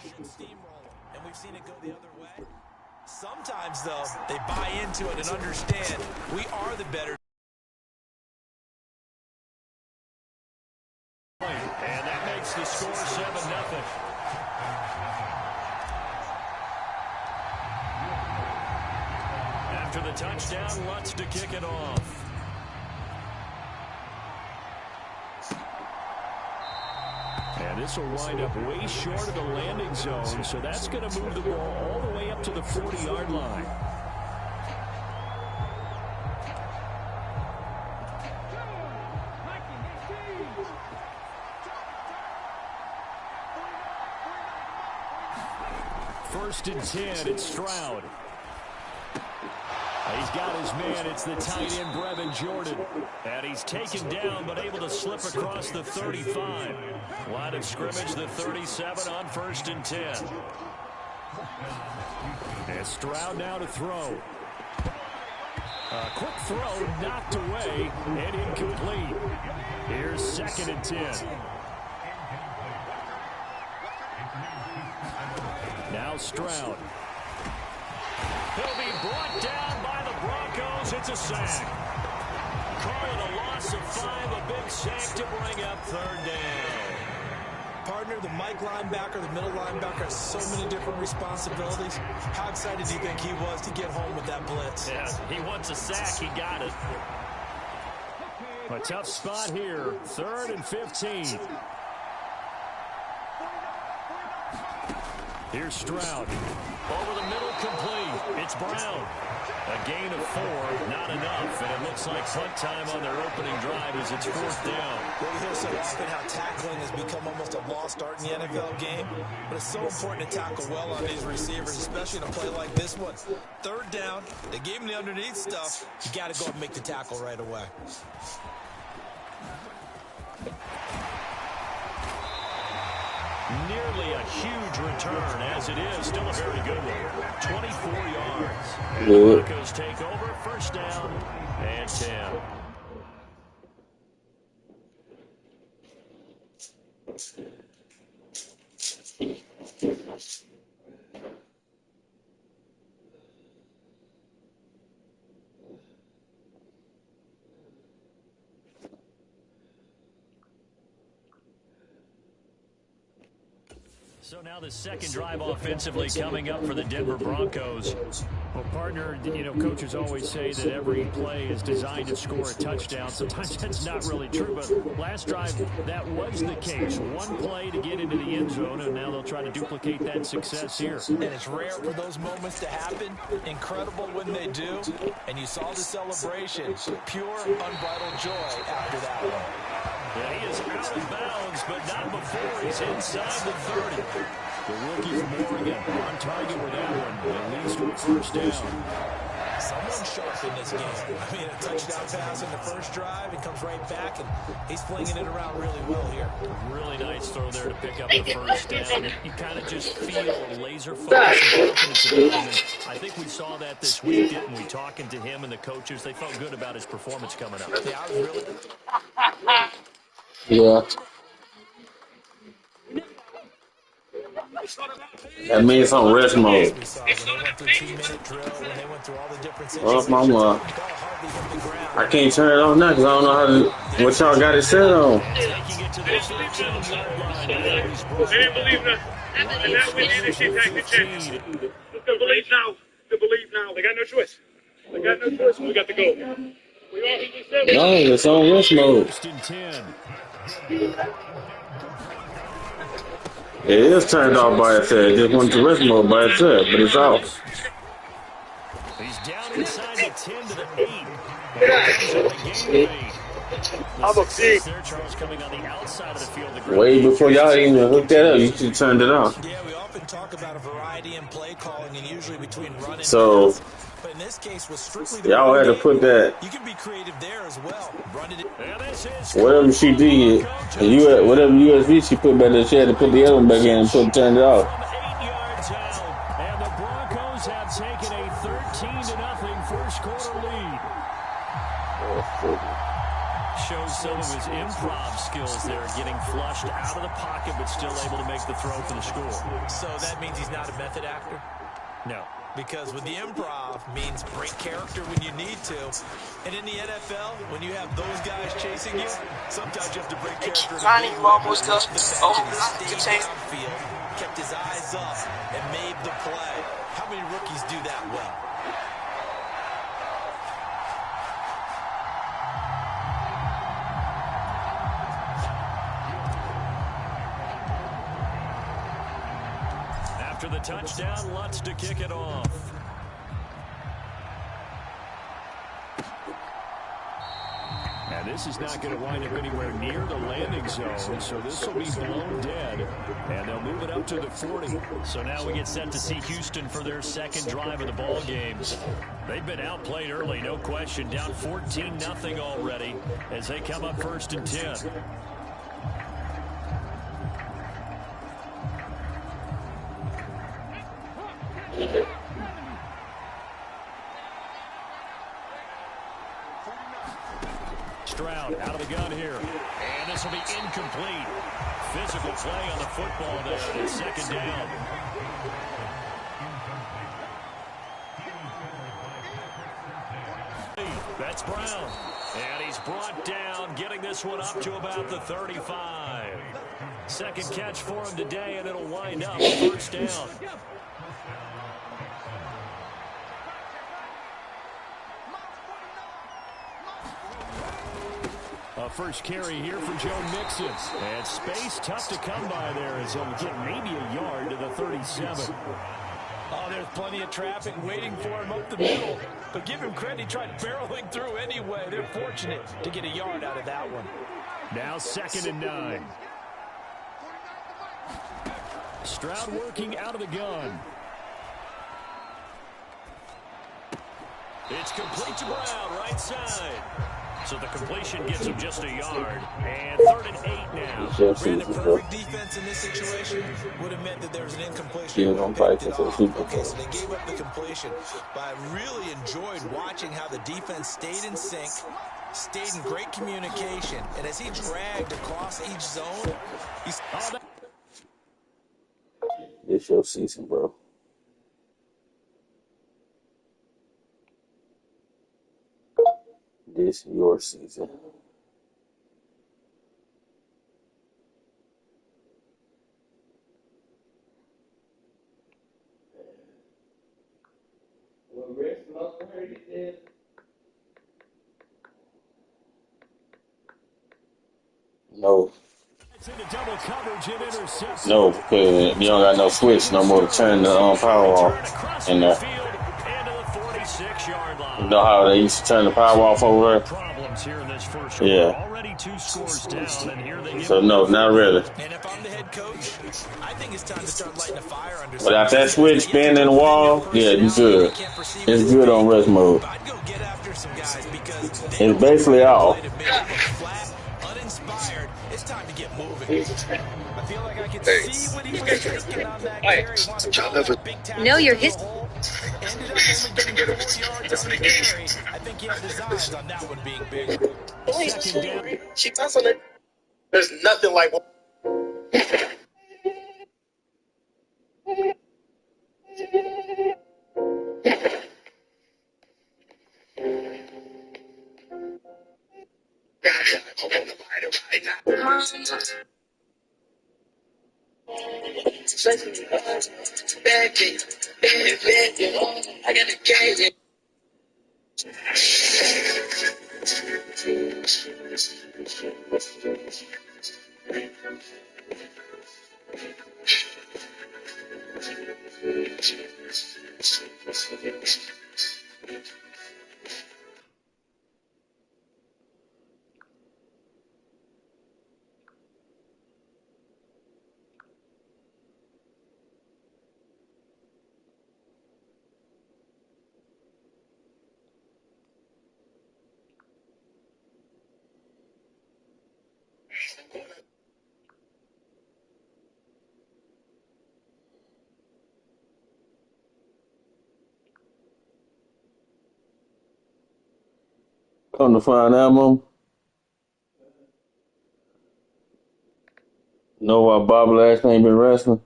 should steamroll them, and we've seen it go the other way. Sometimes, though, they buy into it and understand we are the better. And that makes the score 7-0. After the touchdown, Lutz to kick it off. And this will wind up way short of the landing zone, so that's going to move the ball all the way up to the 40-yard line. First and 10, it's Stroud. He's got his man. It's the tight end, Brevin Jordan. And he's taken down, but able to slip across the 35. Line of scrimmage, the 37 on first and 10. And Stroud now to throw. A quick throw, knocked away, and incomplete. Here's second and 10. Now Stroud. He'll be brought down by the Broncos. It's a sack. Calling a loss of 5, a big sack to bring up third down. Partner, the Mike linebacker, the middle linebacker has so many different responsibilities. How excited do you think he was to get home with that blitz? Yeah, he wants a sack. He got it. A tough spot here. 3rd and 15. Here's Stroud. Over the middle, complete. It's Brown. A gain of 4, not enough. And it looks like punt time on their opening drive as it's 4th down. Well, we hear so often how tackling has become almost a lost art in the NFL game. But it's so important to tackle well on these receivers, especially in a play like this one. 3rd down, they gave him the underneath stuff. You got to go and make the tackle right away. Nearly a huge return, as it is. Still a very good one. 24 yards. And the Broncos take over. First down and 10. So now the second drive offensively coming up for the Denver Broncos. Well, partner, you know, coaches always say that every play is designed to score a touchdown. Sometimes that's not really true, but last drive, that was the case. One play to get into the end zone, and now they'll try to duplicate that success here. And it's rare for those moments to happen. Incredible when they do. And you saw the celebration. Pure, unbridled joy after that one. Yeah, he is out of bounds, but not before he's inside the 30. The rookie from Oregon on target with that one. At least with first down. Someone sharp in this game. I mean, a touchdown pass in the first drive. It comes right back, and he's flinging it around really well here. Really nice throw there to pick up the first down. You kind of just feel laser focus and confidence in him. And I think we saw that this week, didn't we? Talking to him and the coaches, they felt good about his performance coming up. Yeah, I was really... Yeah. That means some rest mode. Oh, mama. I can't turn it off now because I don't know how to, what y'all got it set on. They didn't believe that. And now we need to keep taking the chance. They believe now. They believe now. They got no choice. They got no choice. We got to go. No, it's on rest mode. It is turned off by itself. It just went to rest mode by itself, but it's off. He's down inside the 10 to the 8. I'm a big. Charles coming on the outside of the field. Way before y'all even hooked that up, you should have turned it off. Yeah, we often talk about a variety in play calling and usually between run and so pass. But in this case, was strictly y'all had to put that. You can be creative there as well. Run it. Whatever she did, and whatever USB she put back there, she had to put the other one back in and turn it off. 8 yards out, and the Broncos have taken a 13-0 first quarter lead. Shows some of his improv skills there, getting flushed out of the pocket, but still able to make the throw for the score. So that means he's not a method actor? No. Because with the improv means break character when you need to. And in the NFL, when you have those guys chasing you, sometimes you have to break character. Almost got stayed downfield, kept his eyes up, and made the play. How many rookies do that well? After the touchdown, Lutz to kick it off. And this is not going to wind up anywhere near the landing zone, so this will be blown dead. And they'll move it up to the 40. So now we get set to see Houston for their second drive of the ball game. They've been outplayed early, no question. Down 14-0 already as they come up 1st and 10. Stroud out of the gun here. And this will be incomplete. Physical play on the football there. And it's 2nd down. That's Brown. And he's brought down, getting this one up to about the 35. Second catch for him today, and it'll wind up 1st down. First carry here for Joe Mixon. And space tough to come by there as he'll get maybe a yard to the 37. Oh, there's plenty of traffic waiting for him up the middle. But give him credit, he tried barreling through anyway. They're fortunate to get a yard out of that one. Now 2nd and 9. Stroud working out of the gun. It's complete to Brown, right side. So the completion gets him just a yard. And 3rd and 8 now. Brandon, perfect defense in this situation would have meant that there was an incompletion. Okay, so they gave up the completion. But I really enjoyed watching how the defense stayed in sync, stayed in great communication. And as he dragged across each zone, he's... It's your season, bro. This your season. No. No, because you don't got no switch no more to turn the power off in there. You know how they used to turn the power off over there? Yeah. Already 2 scores down, and here they So no, not really. And if I'm the head coach, I think it's time to start lighting a fire under. But after that switch spin in the wall, yeah, you good. It's good on rest mode. I'd go get after some guys because It's basically all. flat, uninspired. It's time to get moving. I feel like I can see what he was thinking on that carry. Know your history. Ended up only getting 4 yards on the carry. I think he had his eyes on that one being big. She passed on it. There's nothing like I got the game. Come to find out, Mom, know why Bobby Lashley ain't been wrestling?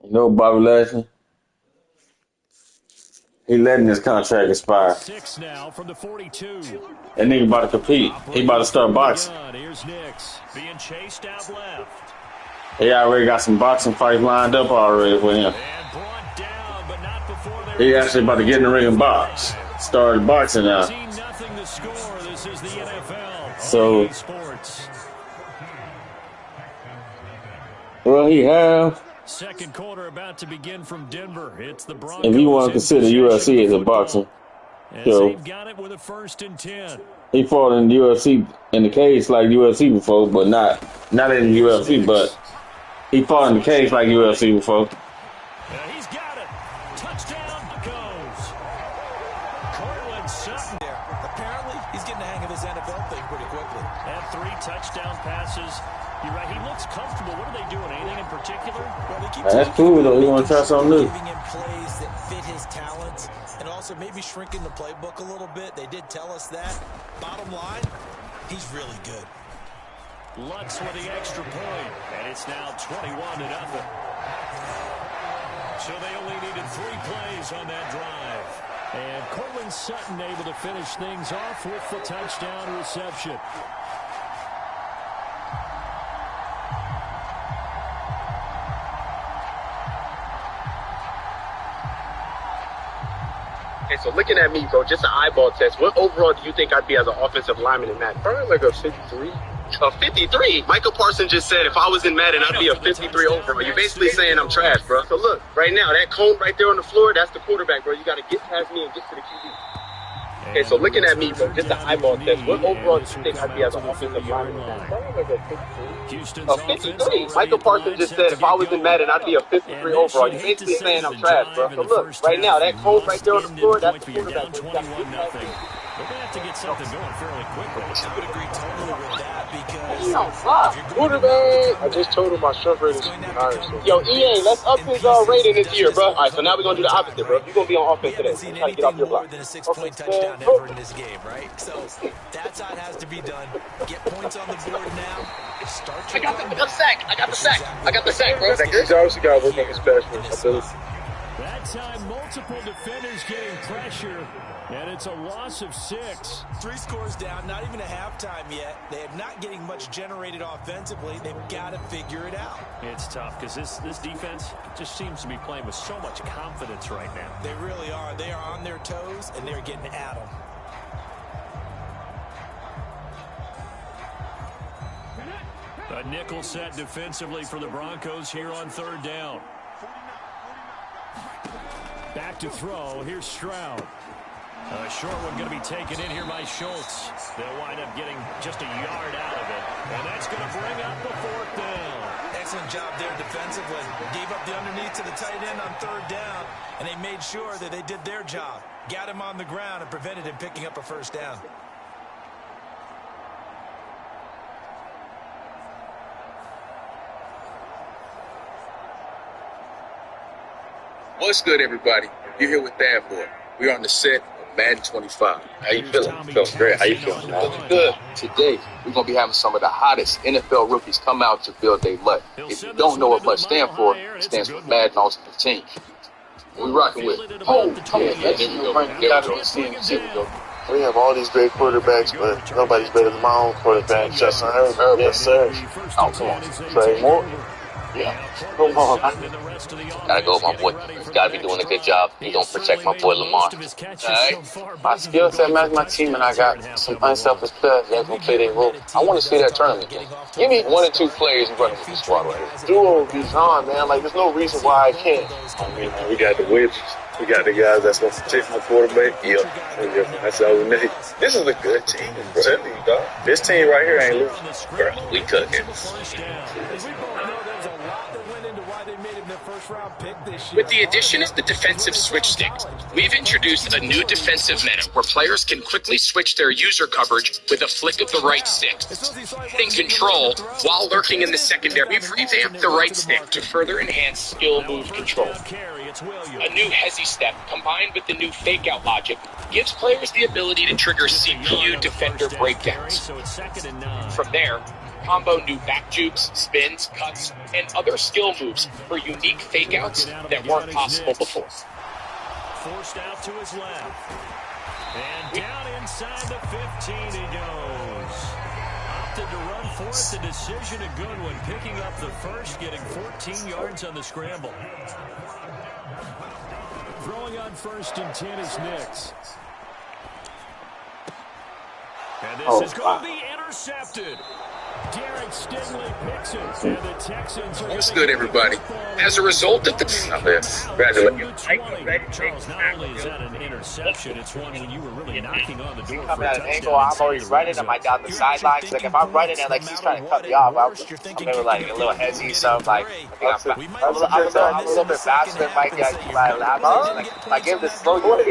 You know Bobby Lashley? He letting his contract expire. 6 now from the 42. That nigga about to compete. He about to start boxing. Here's Nix being chased out left. He already got some boxing fights lined up already for him. And brought down, but not before He actually about to get in the ring and box. Started boxing now. 13-0 the score. This is the NFL. So, Sports. well, he have. Second quarter about to begin from Denver. It's the Broncos. If you want to consider UFC as a boxing show, they've got it with a 1st and 10. he fought in the UFC in the cage like UFC before, but not in the UFC. But he fought in the cage like UFC before. He's got it. Touchdown goes. Cortland Sutton there. Apparently, he's getting the hang of this NFL thing pretty quickly. And 3 touchdown passes. You're right. He looks comfortable. What are they doing? Anything in particular? Well, they keep That's cool though. He want to try something new. giving him plays that fit his talents, and also maybe shrinking the playbook a little bit. They did tell us that. Bottom line, he's really good. Lutz with the extra point, and it's now 21-0. So they only needed 3 plays on that drive. And Cortland Sutton able to finish things off with the touchdown reception. Okay, so looking at me, bro, just an eyeball test. What overall do you think I'd be as an offensive lineman in Madden? Probably like a 53. A 53? Michael Parsons just said if I was in Madden, I'd be a 53 overall. You're basically saying I'm trash, bro. So look, right now, that cone right there on the floor, that's the quarterback, bro. You got to get past me and get to the QB. Okay, so looking at me, bro, just an eyeball test. What overall do you think I'd be as an offensive lineman? Probably like a 53. A 53? Michael Parsons just said if I was in Madden, I'd be a 53 overall. You're basically saying I'm trash, bro. So look, right now, that cone right there on the floor, that's the quarterback. Bro. You got to get past me. They're going to have to get something going fairly quickly. I would agree totally with that because Quarterback. I just told him my strength rate is higher. Yo, EA, let's up his rating this year, bro. All right, so now we're going to do the opposite, bro. You're going to be on offense today. seen Try to get off your anything more block. than a 6-point touchdown ever in this game, right? So that's how it has to be done. Get points on the board now. Start your I got the sack. I got the sack. I got the sack, bro. He's obviously got to work on his pass ability. That time, multiple defenders getting pressure, and it's a loss of 6. 3 scores down, not even a halftime yet. They are not getting much generated offensively. They've got to figure it out. It's tough because this defense just seems to be playing with so much confidence right now. They really are. They are on their toes, and they're getting at them. A nickel set defensively for the Broncos here on 3rd down. Back to throw. Here's Stroud. A short one going to be taken in here by Schultz. They'll wind up getting just a yard out of it. And that's going to bring up the 4th down. Excellent job there defensively. Gave up the underneath to the tight end on 3rd down, and they made sure that they did their job. Got him on the ground and prevented him picking up a 1st down. What's good, everybody? You're here with Dad Boy. We're on the set of Madden 25. How you feeling? Feeling great. How you feeling, man? Feeling good. Today, we're going to be having some of the hottest NFL rookies come out to build their luck. If you don't know what MUT stands for, it stands for Madden Ultimate Team. We rocking with. There we go. We have all these great quarterbacks, but nobody's better than my own quarterback, Justin Herbert. Yes, sir. Oh, come on. Trey Moore. Yeah. Come on. Gotta go with my boy. He's gotta be doing a good job. He's gonna protect my boy Lamar. Alright. My skill set match my team, and I got some unselfish players that can play their role. I want to see that tournament. Give me 1 or 2 players running with the squad right here. Duo is on, man. Like, there's no reason why I can't. I mean, man, we got the widgets. We got the guys that's going to protect my quarterback. Yep. That's all we need. This is a good team, bro. Tell you, dog. This team right here ain't losing. Bro, we cooking. With the addition of the defensive switch stick, we've introduced a new defensive meta where players can quickly switch their user coverage with a flick of the right stick. In control, while lurking in the secondary, we've revamped the right stick to further enhance skill move control. A new hezi step combined with the new fake out logic gives players the ability to trigger CPU defender breakdowns. From there, combo new back jukes, spins, cuts, and other skill moves for unique fakeouts that weren't possible before. Forced out to his left. And down inside the 15 he goes. Opted to run for it. The decision a good one. Picking up the first, getting 14 yards on the scramble. Throwing on 1st and 10 is Nix. And this is going to be intercepted. Derek Stingley picks it, and the Texans are What's good, everybody? As a result of this, Charles, not only is that an interception, it's one when you were really knocking on the door for coming a at an touchdown. angle, I'm always running. Am I down the sidelines? Like, if I'm running and, like, he's trying to cut me off, I'm maybe, like, a little hezzy, so, like, I think I'm a little bit faster than Mike. I give the slow Wait.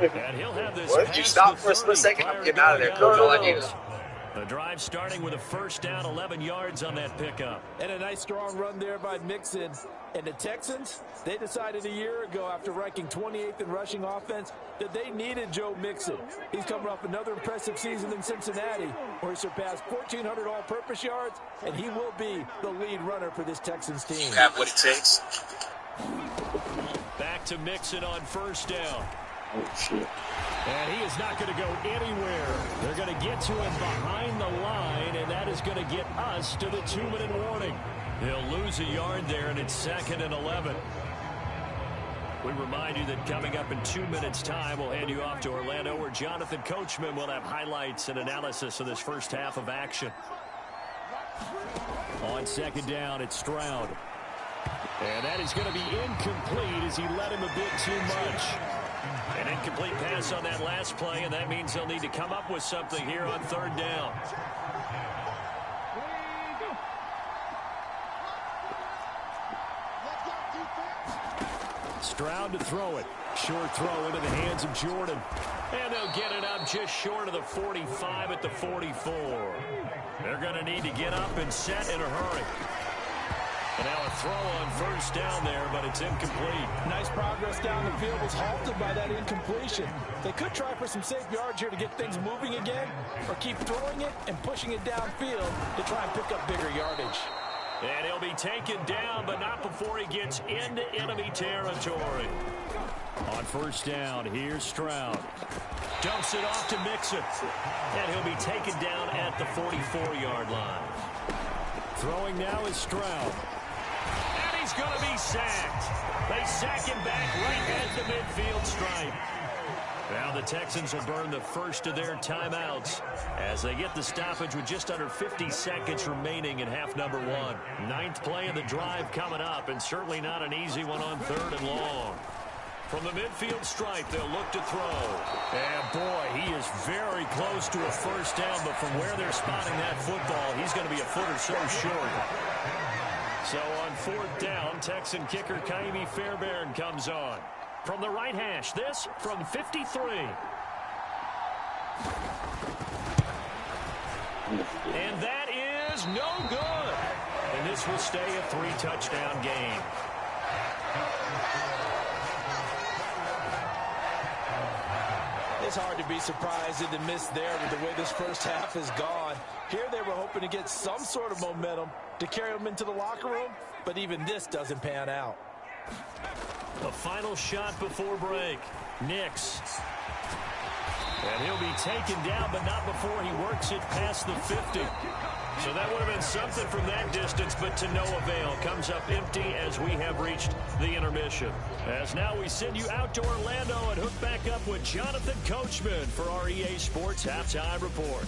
And he'll have this Did you stop for a split second? I'm getting out of there, coach. All I need is... The drive starting with a 1st down, 11 yards on that pickup. And a nice strong run there by Mixon. And the Texans, they decided a year ago after ranking 28th in rushing offense that they needed Joe Mixon. He's coming off another impressive season in Cincinnati where he surpassed 1,400 all-purpose yards, and he will be the lead runner for this Texans team. Have what it takes. Back to Mixon on 1st down. Oh, shit. And he is not going to go anywhere. They're going to get to him behind the line, and that is going to get us to the 2-minute warning. He'll lose a yard there, and it's 2nd and 11. We remind you that coming up in 2 minutes' time, we'll hand you off to Orlando, where Jonathan Coachman will have highlights and analysis of this first half of action. On 2nd down, it's Stroud. And that is going to be incomplete as he let him a bit too much. An incomplete pass on that last play, and that means they'll need to come up with something here on 3rd down. Stroud to throw it. Short throw into the hands of Jordan. And they'll get it up just short of the 45 at the 44. They're going to need to get up and set in a hurry. And now a throw on 1st down there, but it's incomplete. Nice progress down the field was halted by that incompletion. They could try for some safe yards here to get things moving again, or keep throwing it and pushing it downfield to try and pick up bigger yardage. And he'll be taken down, but not before he gets into enemy territory. On 1st down, here's Stroud. Dumps it off to Mixon. And he'll be taken down at the 44-yard line. Throwing now is Stroud. And he's going to be sacked. They sack him back right at the midfield stripe. Now the Texans will burn the first of their timeouts as they get the stoppage with just under 50 seconds remaining in half number 1. 9th play of the drive coming up, and certainly not an easy one on 3rd and long. From the midfield stripe, they'll look to throw. And boy, he is very close to a 1st down, but from where they're spotting that football, he's going to be a foot or so short. So on 4th down, Texan kicker Kaimi Fairbairn comes on. From the right hash, this from 53. And that is no good. And this will stay a 3-touchdown game. It's hard to be surprised at the miss there with the way this first half has gone. Here they were hoping to get some sort of momentum to carry them into the locker room, but even this doesn't pan out. A final shot before break. Nix. And he'll be taken down, but not before he works it past the 50. So that would have been something from that distance, but to no avail. Comes up empty as we have reached the intermission. As now we send you out to Orlando and hook back up with Jonathan Coachman for our EA Sports Halftime Report.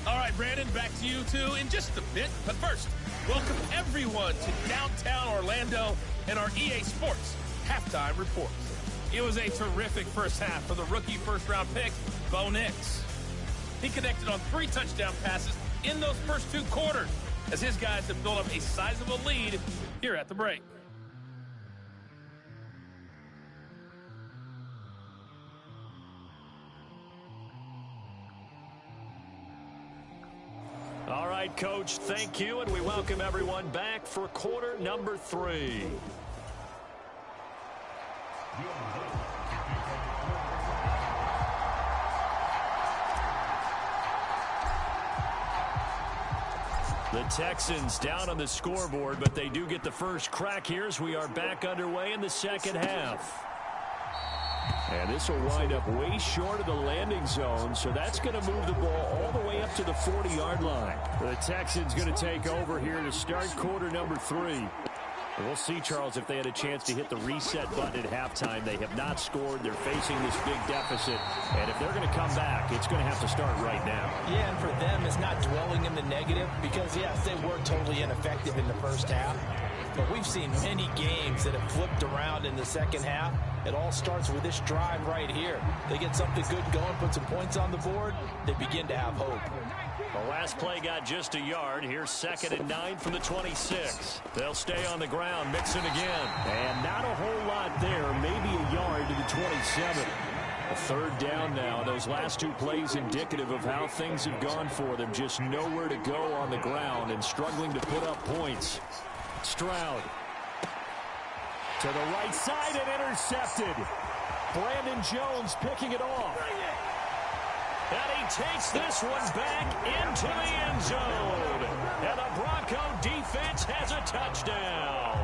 All right, Brandon, back to you two in just a bit. But first, welcome everyone to downtown Orlando and our EA Sports Halftime Report. It was a terrific first half for the rookie first-round pick, Bo Nix. He connected on 3 touchdown passes in those first 2 quarters as his guys have built up a sizable lead here at the break. All right, Coach, thank you, and we welcome everyone back for quarter number 3. The Texans down on the scoreboard, but they do get the first crack here as we are back underway in the second half. And this will wind up way short of the landing zone, so that's going to move the ball all the way up to the 40-yard line. The Texans going to take over here to start quarter number 3. We'll see, Charles, if they had a chance to hit the reset button at halftime. They have not scored. They're facing this big deficit. And if they're going to come back, it's going to have to start right now. Yeah, and for them, it's not dwelling in the negative because, yes, they were totally ineffective in the first half. But we've seen many games that have flipped around in the second half. It all starts with this drive right here. They get something good going, put some points on the board, they begin to have hope. The last play got just a yard. Here's 2nd and 9 from the 26. They'll stay on the ground, Mixon again. And not a whole lot there, maybe a yard to the 27. A 3rd down now. Those last 2 plays indicative of how things have gone for them. Just nowhere to go on the ground and struggling to put up points. Stroud to the right side and intercepted. Brandon Jones picking it off. And he takes this one back into the end zone. And the Bronco defense has a touchdown.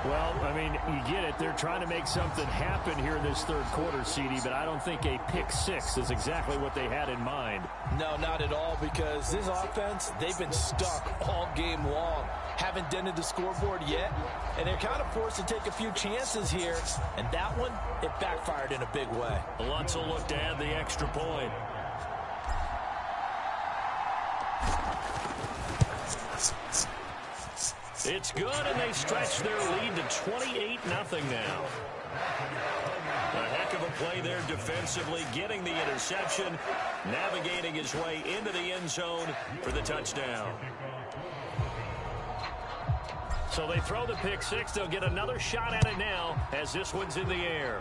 Well, I mean, you get it. They're trying to make something happen here in this 3rd quarter, CD, but I don't think a pick 6 is exactly what they had in mind. No, not at all, because this offense, they've been stuck all game long. Haven't dented the scoreboard yet, and they're kind of forced to take a few chances here. And that one, it backfired in a big way. Lutz will look to add the extra point. It's good, and they stretch their lead to 28-0 now. A heck of a play there defensively, getting the interception, navigating his way into the end zone for the touchdown. So they throw the pick 6. They'll get another shot at it now as this one's in the air.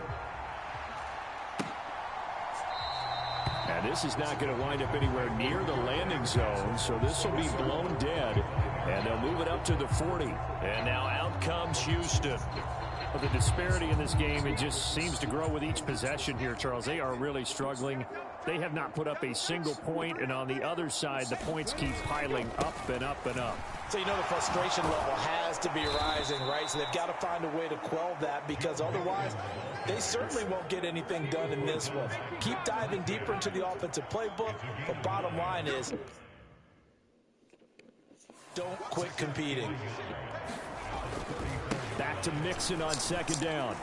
And this is not going to wind up anywhere near the landing zone, so this will be blown dead. And they'll move it up to the 40. And now out comes Houston. Well, the disparity in this game, it just seems to grow with each possession here, Charles. They are really struggling. They have not put up a single point, and on the other side, the points keep piling up and up and up. So, you know, the frustration level has to be rising, right? So they've got to find a way to quell that, because otherwise they certainly won't get anything done in this one. Keep diving deeper into the offensive playbook, but bottom line is don't quit competing. Back to Mixon on 2nd down.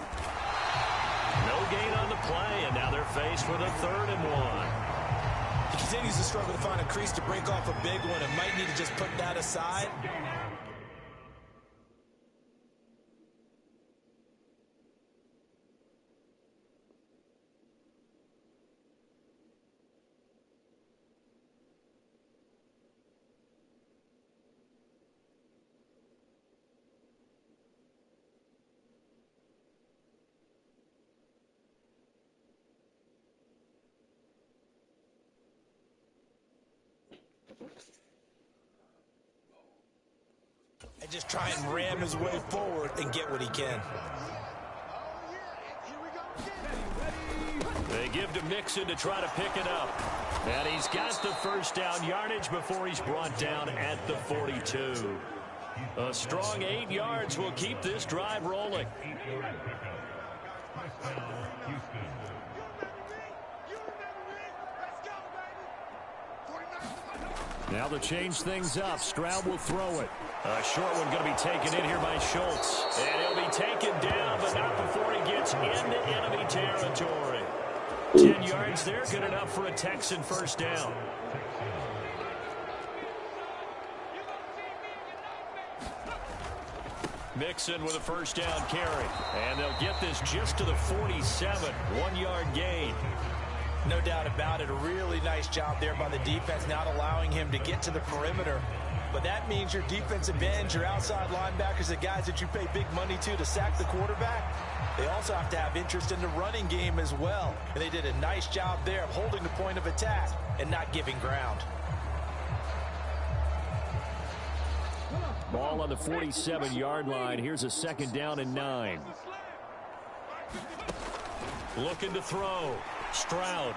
No gain on the play, and now they're faced with a 3rd and 1. He continues to struggle to find a crease to break off a big one and might need to just put that aside. And just try and ram his way forward and get what he can. They give to Mixon to try to pick it up. And he's got the 1st down yardage before he's brought down at the 42. A strong 8 yards will keep this drive rolling. Now they'll change things up. Stroud will throw it. A short one going to be taken in here by Schultz. And he'll be taken down, but not before he gets into enemy territory. 10 yards there, good enough for a Texan 1st down. Mixon with a 1st down carry. And they'll get this just to the 47. 1-yard gain. No doubt about it. A really nice job there by the defense, not allowing him to get to the perimeter. But that means your defensive ends, your outside linebackers, the guys that you pay big money to sack the quarterback, they also have to have interest in the running game as well. And they did a nice job there of holding the point of attack and not giving ground. Ball on the 47-yard line. Here's a 2nd down and 9. Looking to throw. Stroud.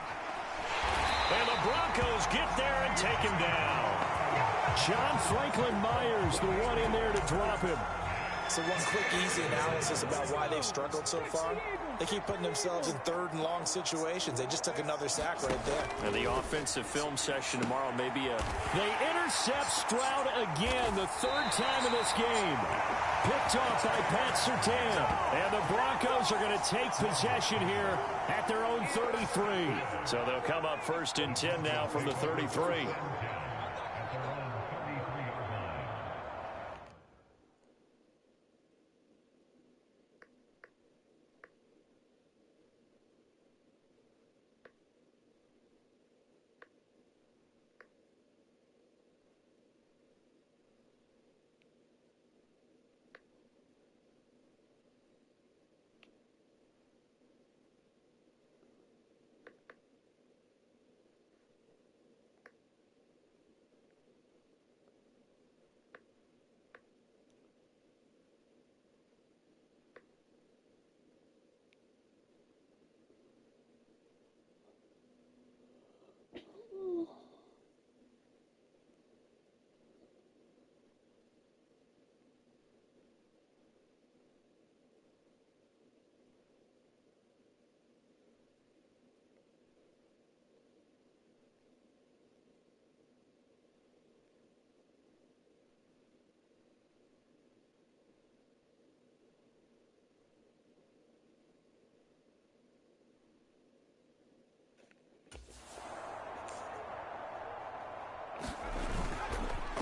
And the Broncos get there and take him down. John Franklin Myers, the one in there to drop him. So one quick, easy analysis about why they've struggled so far. They keep putting themselves in third and long situations. They just took another sack right there. And the offensive film session tomorrow may be a... They intercept Stroud again, the third time in this game. Picked off by Pat Surtain. And the Broncos are going to take possession here at their own 33. So they'll come up first and 10 now from the 33.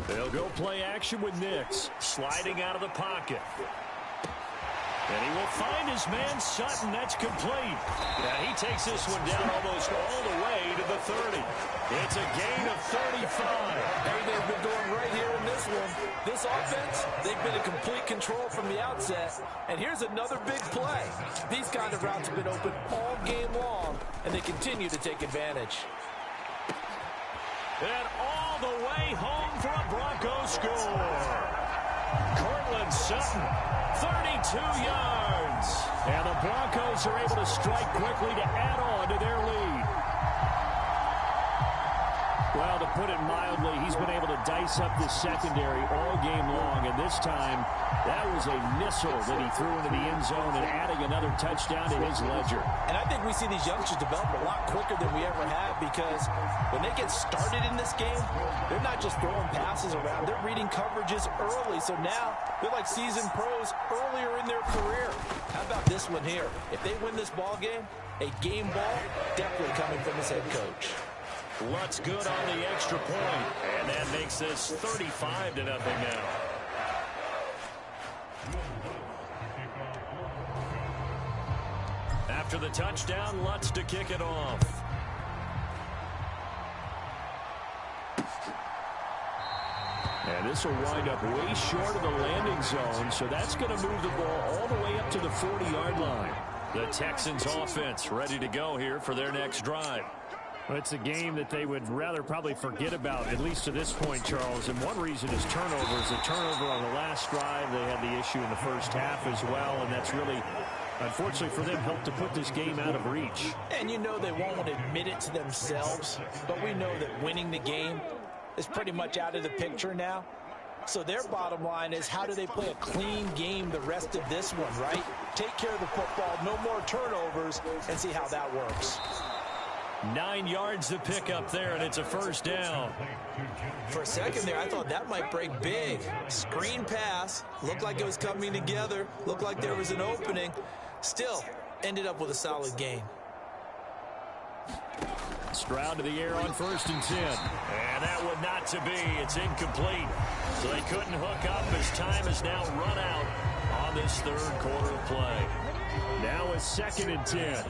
They'll go play action with Nix, sliding out of the pocket. And he will find his man Sutton. That's complete. Now he takes this one down almost all the way to the 30. It's a gain of 35. Hey, they've been going right here in this one. This offense, they've been in complete control from the outset. And here's another big play. These kind of routes have been open all game long, and they continue to take advantage. And all the way home for a Broncos score. Cortland Sutton, 32 yards. And the Broncos are able to strike quickly to add on to their lead. Well, to put it mildly, he's been able to dice up the secondary all game long. And this time, that was a missile that he threw into the end zone and adding another touchdown to his ledger. And I think we see these youngsters develop a lot quicker than we ever have, because when they get started in this game, they're not just throwing passes around. They're reading coverages early. So now they're like seasoned pros earlier in their career. How about this one here? If they win this ball game, a game ball definitely coming from his head coach. Lutz good on the extra point, and that makes this 35-0 now. After the touchdown, Lutz to kick it off. And this will wind up way short of the landing zone, so that's going to move the ball all the way up to the 40-yard line. The Texans offense ready to go here for their next drive. Well, it's a game that they would rather probably forget about, at least to this point, Charles. And one reason is turnovers. A turnover on the last drive. They had the issue in the first half as well, and that's really, unfortunately for them, helped to put this game out of reach. And you know they won't admit it to themselves, but we know that winning the game is pretty much out of the picture now. So their bottom line is, how do they play a clean game the rest of this one, right? Take care of the football, no more turnovers, and see how that works. 9 yards to pick up there, and it's a first down. For a second there, I thought that might break big. Screen pass, looked like it was coming together, looked like there was an opening. Still, ended up with a solid gain. Stroud to the air on 1st and 10. And that would not to be. It's incomplete. So they couldn't hook up as time has now run out on this third quarter of play. Now it's 2nd and 10.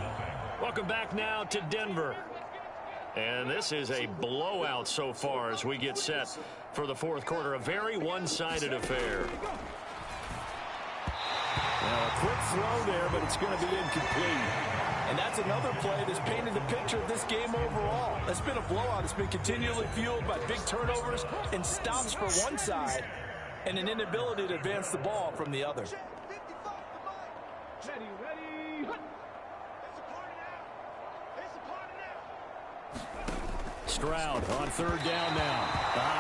Welcome back now to Denver. And this is a blowout so far as we get set for the fourth quarter. A very one-sided affair. Now a quick throw there, but it's going to be incomplete. And that's another play that's painted the picture of this game overall. It's been a blowout. It's been continually fueled by big turnovers and stops for one side and an inability to advance the ball from the other. Stroud on third down now.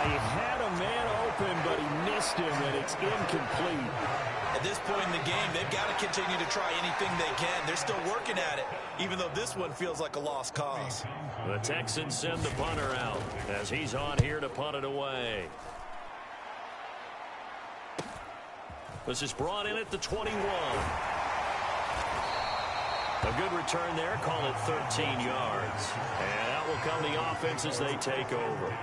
He had a man open, but he missed him, and it's incomplete. At this point in the game, they've got to continue to try anything they can. They're still working at it, even though this one feels like a lost cause. The Texans send the punter out as he's on here to punt it away. This is brought in at the 21. A good return there. Call it 13 yards. And out will come the offense as they take over.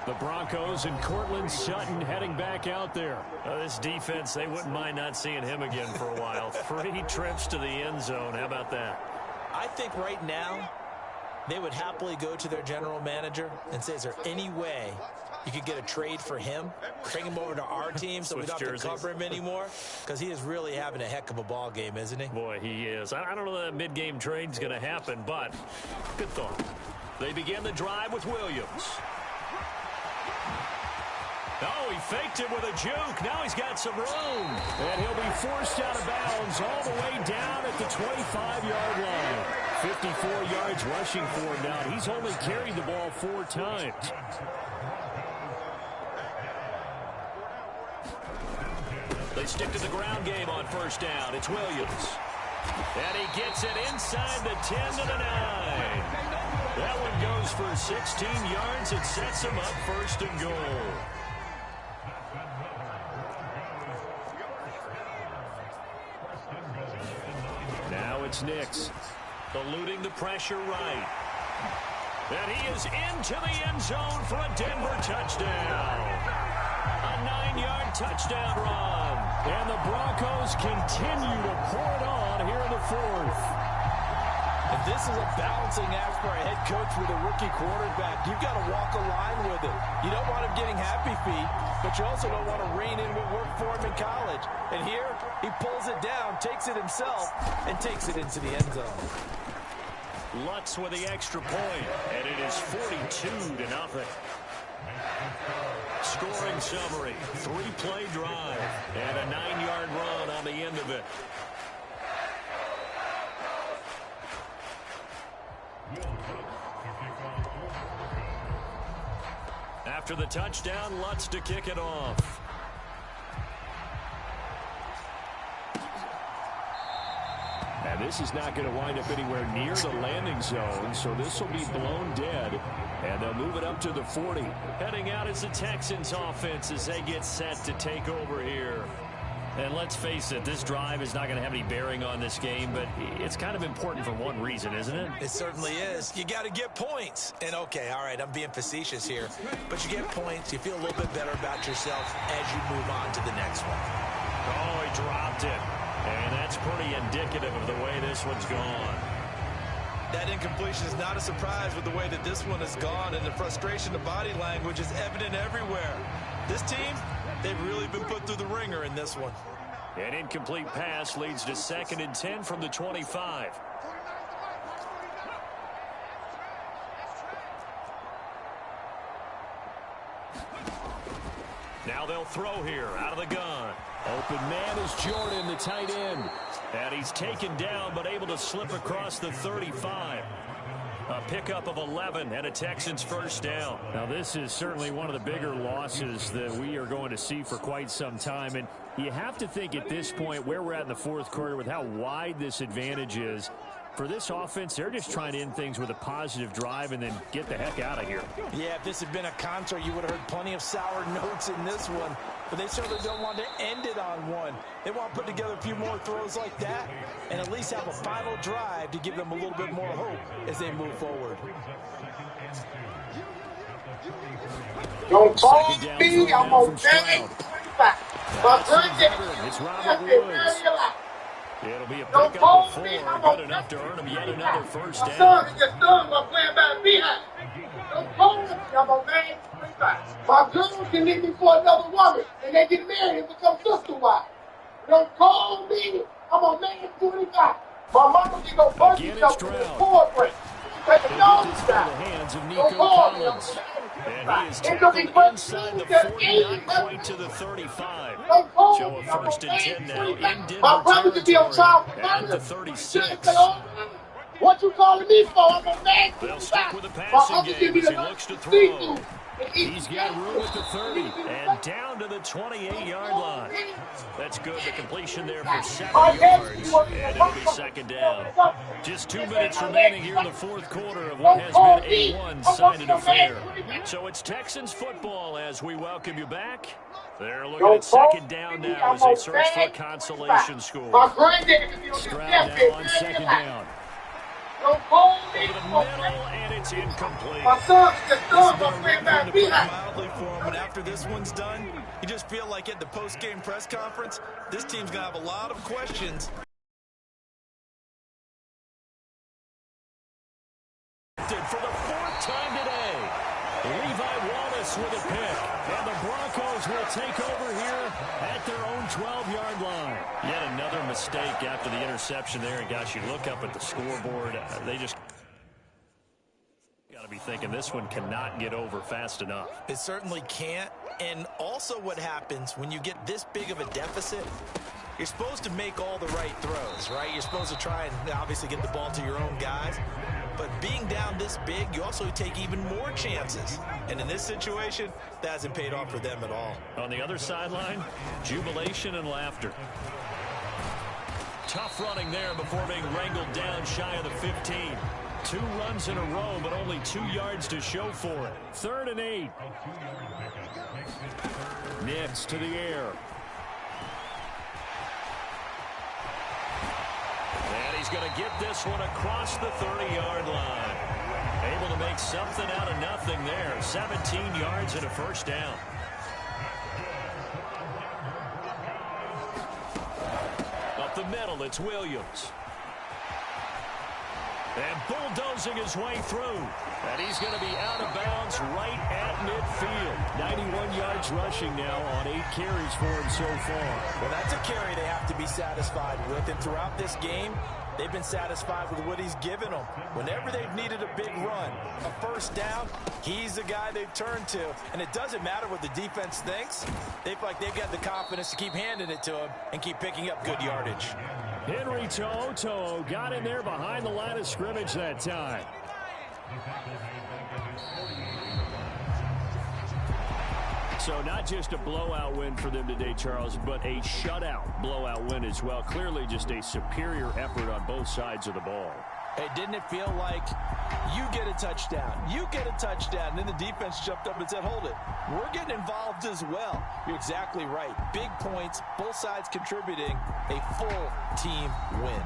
The Broncos and Cortland Sutton heading back out there. This defense, they wouldn't mind not seeing him again for a while. 3 trips to the end zone. How about that? I think right now they would happily go to their general manager and say, is there any way you could get a trade for him, bring him over to our team so we don't have to cover him anymore? Because he is really having a heck of a ball game, isn't he? Boy, he is. I don't know that mid-game trade's going to happen, but good thought. They begin the drive with Williams. Oh, he faked it with a juke. Now he's got some room. And he'll be forced out of bounds all the way down at the 25-yard line. 54 yards rushing for him now. He's only carried the ball 4 times. They stick to the ground game on first down. It's Williams. And he gets it inside the 10 to the 9. That one goes for 16 yards. It sets him up first and goal. Now it's Nix. Eluding the pressure right. And he is into the end zone for a Denver touchdown. A 9-yard touchdown run. And the Broncos continue to pour it on here in the 4th. And this is a balancing act for a head coach with a rookie quarterback. You've got to walk a line with it. You don't want him getting happy feet, but you also don't want to rein in what worked for him in college. And here, he pulls it down, takes it himself, and takes it into the end zone. Lutz with the extra point, and it is 42-0. Scoring summary, 3-play drive, and a 9-yard run on the end of it. After the touchdown, Lutz to kick it off. And this is not going to wind up anywhere near the landing zone, so this will be blown dead. And they'll move it up to the 40. Heading out is the Texans offense as they get set to take over here. And let's face it, this drive is not going to have any bearing on this game, but it's kind of important for one reason, isn't it? It certainly is. You got to get points. And okay, all right, I'm being facetious here, but you get points, you feel a little bit better about yourself as you move on to the next one. Oh, he dropped it. And that's pretty indicative of the way this one's gone. That incompletion is not a surprise with the way that this one has gone, and the frustration of body language is evident everywhere. This team, they've really been put through the ringer in this one. An incomplete pass leads to 2nd and 10 from the 25. Now they'll throw here out of the gun. Open man is Jordan, the tight end. And he's taken down but able to slip across the 35. A pickup of 11 and a Texans first down. Now this is certainly one of the bigger losses that we are going to see for quite some time. And you have to think at this point where we're at in the 4th quarter with how wide this advantage is. For this offense, they're just trying to end things with a positive drive and then get the heck out of here. Yeah, if this had been a concert, you would have heard plenty of sour notes in this one. But they certainly don't want to end it on one. They want to put together a few more throws like that and at least have a final drive to give them a little bit more hope as they move forward. Don't call me, I'm on game. It's Robert Woods. It'll be a pickup of 4, good enough to earn him yet another first down. Don't call me, I'm on game. My girl can leave me for another woman, and they get married and become sister wives. Don't call me, I'm on man 25. My mama can go punch herself with a cord break. She take a nose down. Don't call me, I'm on man. And he is tackled inside the 40, not quite to the 35. Show a 1st and 10 now in Denver my brother could be on trial for at the murder. 36. What you calling me for? I'm a man. They'll stick with the passing game as he looks to throw. He's got room at the 30 and down to the 28-yard line. That's good. The completion there for 7 yards, and it'll be second down. Just 2 minutes remaining here in the fourth quarter of what has been a one-sided affair. So it's Texans football as we welcome you back. They're looking at second down now as they search for a consolation score. Stroud now on second down. Over the middle, and it's incomplete. This is going to put it mildly for him, but after this one's done, you just feel like at the post-game press conference, this team's going to have a lot of questions. For the fourth time today, Levi Wallace with a pick, and the Broncos will take over here at their own 12-yard line. Yet another mistake after the interception there, and gosh, you look up at the scoreboard, they just got to be thinking this one cannot get over fast enough. It certainly can't, and also what happens when you get this big of a deficit, you're supposed to make all the right throws, right? You're supposed to try and obviously get the ball to your own guys. But being down this big, you also take even more chances. And in this situation, that hasn't paid off for them at all. On the other sideline, jubilation and laughter. Tough running there before being wrangled down shy of the 15. 2 runs in a row, but only 2 yards to show for it. 3rd and 8. Nix to the air. And he's going to get this one across the 30-yard line. Able to make something out of nothing there. 17 yards and a first down. Up the middle, it's Williams. And bulldozing his way through. And he's going to be out of bounds right at midfield. 91 yards rushing now on 8 carries for him so far. Well, that's a carry they have to be satisfied with. And throughout this game, they've been satisfied with what he's given them. Whenever they've needed a big run, a first down, he's the guy they've turned to. And it doesn't matter what the defense thinks. They feel like they've got the confidence to keep handing it to him and keep picking up good yardage. Henry To'o got in there behind the line of scrimmage that time. So not just a blowout win for them today, Charles, but a shutout blowout win as well. Clearly just a superior effort on both sides of the ball. Hey, didn't it feel like you get a touchdown, you get a touchdown, and then the defense jumped up and said, hold it, we're getting involved as well. You're exactly right. Big points, both sides contributing, a full team win.